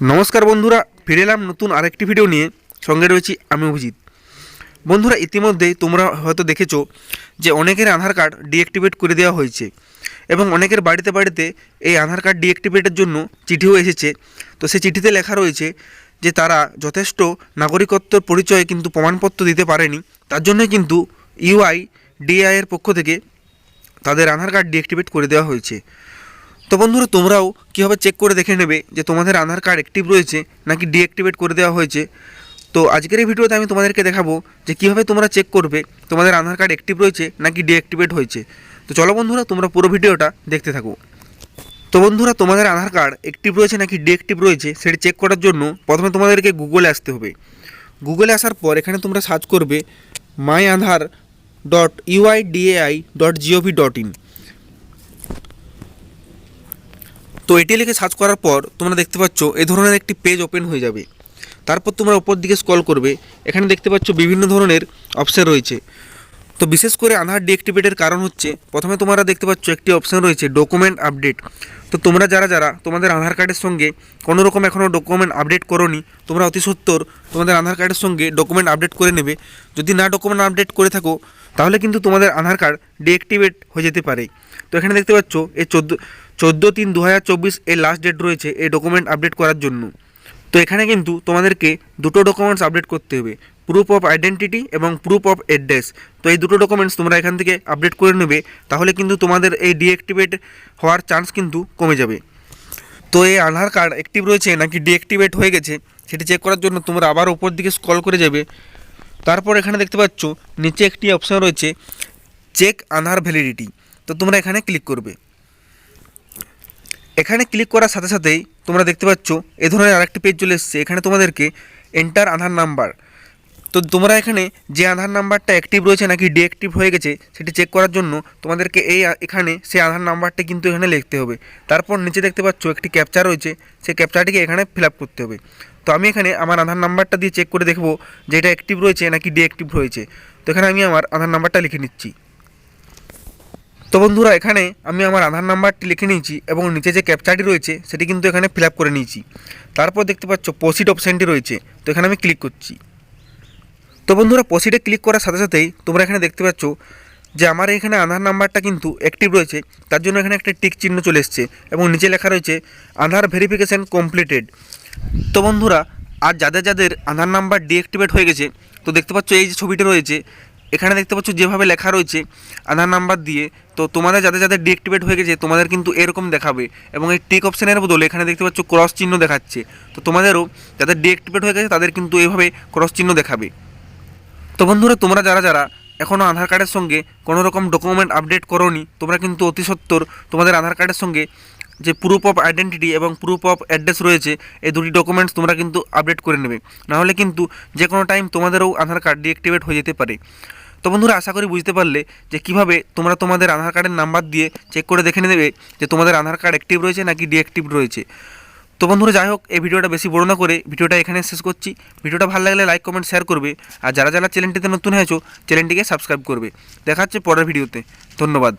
নমস্কার বন্ধুরা, ফিরে এলাম নতুন আরেকটি ভিডিও নিয়ে। সঙ্গে রয়েছি আমি অভিজিৎ। বন্ধুরা, ইতিমধ্যেই তোমরা হয়তো দেখেছো যে অনেকের আধার কার্ড ডিঅ্যাক্টিভেট করে দেওয়া হয়েছে এবং অনেকের বাড়িতে বাড়িতে এই আধার কার্ড ডিঅ্যাক্টিভেটের জন্য চিঠিও এসেছে। তো সেই চিঠিতে লেখা রয়েছে যে তারা যথেষ্ট নাগরিকত্বের পরিচয় কিন্তু প্রমাণপত্র দিতে পারেনি, তার জন্য কিন্তু ইউআইডিএআই এর পক্ষ থেকে তাদের আধার কার্ড ডিঅ্যাক্টিভেট করে দেওয়া হয়েছে। তো বন্ধুরা, তোমরাও কীভাবে চেক করে দেখে নেবে যে তোমাদের আধার কার্ড অ্যাক্টিভ রয়েছে নাকি ডিঅ্যাক্টিভেট করে দেওয়া হয়েছে। তো আজকের এই ভিডিওতে আমি তোমাদেরকে দেখাবো যে কীভাবে তোমরা চেক করবে তোমাদের আধার কার্ড অ্যাক্টিভ রয়েছে নাকি ডিঅ্যাক্টিভেট হয়েছে। তো চলো বন্ধুরা, তোমরা পুরো ভিডিওটা দেখতে থাকো। তো বন্ধুরা, তোমাদের আধার কার্ড অ্যাক্টিভ রয়েছে নাকি ডিঅ্যাক্টিভ রয়েছে সেটি চেক করার জন্য প্রথমে তোমাদেরকে গুগলে আসতে হবে। গুগলে আসার পর এখানে তোমরা সার্চ করবে myaadhar.uidai.gov.in। তো এটি লিখে সার্চ করার পর তোমরা দেখতে পাচ্ছ এই ধরনের একটি পেজ ওপেন হয়ে যাবে। তারপর তোমরা উপর দিকে স্ক্রল করবে, এখানে দেখতে পাচ্ছ বিভিন্ন ধরনের অপশান রয়েছে। তো বিশেষ করে আধার ডিঅ্যাক্টিভেটের কারণ হচ্ছে প্রথমে তোমরা দেখতে পাচ্ছ একটি অপশান রয়েছে ডকুমেন্ট আপডেট। তো তোমরা যারা তোমাদের আধার কার্ডের সঙ্গে কোনো রকম এখনও ডকুমেন্ট আপডেট করোনি, তোমরা অতি সত্বর তোমাদের আধার কার্ডের সঙ্গে ডকুমেন্ট আপডেট করে নেবে। যদি না ডকুমেন্ট আপডেট করে থাকো তাহলে কিন্তু তোমাদের আধার কার্ড ডিঅ্যাক্টিভেট হয়ে যেতে পারে। তো এখানে দেখতে পাচ্ছ এই 14/3/2024 এর লাস্ট ডেট রয়েছে এই ডকুমেন্ট আপডেট করার জন্য। তো এখানে কিন্তু তোমাদেরকে দুটো ডকুমেন্টস আপডেট করতে হবে, প্রুফ অফ আইডেন্টিটি এবং প্রুফ অফ অ্যাড্রেস। তো এই দুটো ডকুমেন্টস তোমরা এখান থেকে আপডেট করে নেবে, তাহলে কিন্তু তোমাদের এই ডিঅ্যাক্টিভেট হওয়ার চান্স কিন্তু কমে যাবে। তো এই আধার কার্ড অ্যাক্টিভ রয়েছে নাকি ডিঅ্যাক্টিভেট হয়ে গেছে সেটি চেক করার জন্য তোমরা আবার উপর দিকে স্ক্রল করে যাবে। তারপর এখানে দেখতে পাচ্ছ নিচে একটি অপশান রয়েছে চেক আধার ভ্যালিডিটি। তো তোমরা এখানে ক্লিক করবে। এখানে ক্লিক করার সাথে সাথেই তোমরা দেখতে পাচ্ছ এ ধরনের আরেকটি পেজ চলে এসেছে। এখানে তোমাদেরকে এন্টার আধার নাম্বার। তো তোমরা এখানে যে আধার নাম্বারটা অ্যাক্টিভ রয়েছে নাকি ডিঅ্যাক্টিভ হয়ে গেছে সেটি চেক করার জন্য তোমাদেরকে এখানে সেই আধার নাম্বারটা কিন্তু এখানে লিখতে হবে। তারপর নিচে দেখতে পাচ্ছ একটি ক্যাপচা রয়েছে, সেই ক্যাপচাটিকে এখানে ফিল আপ করতে হবে। তো আমি এখানে আমার আধার নাম্বারটা দিয়ে চেক করে দেখব যে এটা অ্যাক্টিভ রয়েছে নাকি ডিঅ্যাক্টিভ হয়েছে। তো এখানে আমি আমার আধার নাম্বারটা লিখে নিচ্ছি। তো বন্ধুরা, এখানে আমি আমার আধার নাম্বারটি লিখে নিয়েছি এবং নিচে যে ক্যাপচাটি রয়েছে সেটি কিন্তু এখানে ফিল আপ করে নিয়েছি। তারপর দেখতে পাচ্ছ প্রসিড অপশানটি রয়েছে, তো এখানে আমি ক্লিক করছি। তো বন্ধুরা, প্রসিডে ক্লিক করার সাথে সাথেই তোমরা এখানে দেখতে পাচ্ছ যে আমার এখানে আধার নাম্বারটা কিন্তু অ্যাক্টিভ রয়েছে, তার জন্য এখানে একটা টিক চিহ্ন চলে এসছে এবং নিচে লেখা রয়েছে আধার ভেরিফিকেশান কমপ্লিটেড। তো বন্ধুরা, আর যাদের আধার নাম্বার ডিঅ্যাক্টিভেট হয়ে গেছে, তো দেখতে পাচ্ছ এই যে ছবিটা রয়েছে এখানে দেখতে পাচ্ছ যেভাবে লেখা রয়েছে আধার নাম্বার দিয়ে। তো তোমাদের যাদের ডিঅ্যাক্টিভেট হয়ে গেছে তোমাদের কিন্তু এরকম দেখাবে এবং এই টিক অপশানের বদলে এখানে দেখতে পাচ্ছ ক্রস চিহ্ন দেখাচ্ছে। তো তোমাদেরও যাদের ডিঅ্যাক্টিভেট হয়ে গেছে তাদের কিন্তু এইভাবে ক্রস চিহ্ন দেখাবে। তো বন্ধুরা, তোমরা যারা এখনও আধার কার্ডের সঙ্গে কোনো রকম ডকুমেন্ট আপডেট করোনি, তোমরা কিন্তু অতি সত্বর তোমাদের আধার কার্ডের সঙ্গে যে প্রুফ অফ আইডেন্টিটি এবং প্রুফ অফ অ্যাড্রেস রয়েছে এই দুটি ডকুমেন্টস তোমরা কিন্তু আপডেট করে নেবে, নাহলে কিন্তু যে কোনো টাইম তোমাদেরও আধার কার্ড ডিঅ্যাক্টিভেট হয়ে যেতে পারে। তো বন্ধুরা, আশা করি বুঝতে পারলে যে কীভাবে তোমরা তোমাদের আধার কার্ডের নাম্বার দিয়ে চেক করে দেখে নেবে যে তোমাদের আধার কার্ড অ্যাক্টিভ রয়েছে নাকি ডিঅ্যাক্টিভ রয়েছে। তো বন্ধুরা, যাই হোক, এই ভিডিওটা বেশি বড় না করে ভিডিওটা এখানে শেষ করছি। ভিডিওটা ভালো লাগলে লাইক কমেন্ট শেয়ার করবে, আর যারা চ্যানেলটিতে নতুন হয়েছো চ্যানেলটিকে সাবস্ক্রাইব করবে। দেখা হচ্ছে পরের ভিডিওতে। ধন্যবাদ।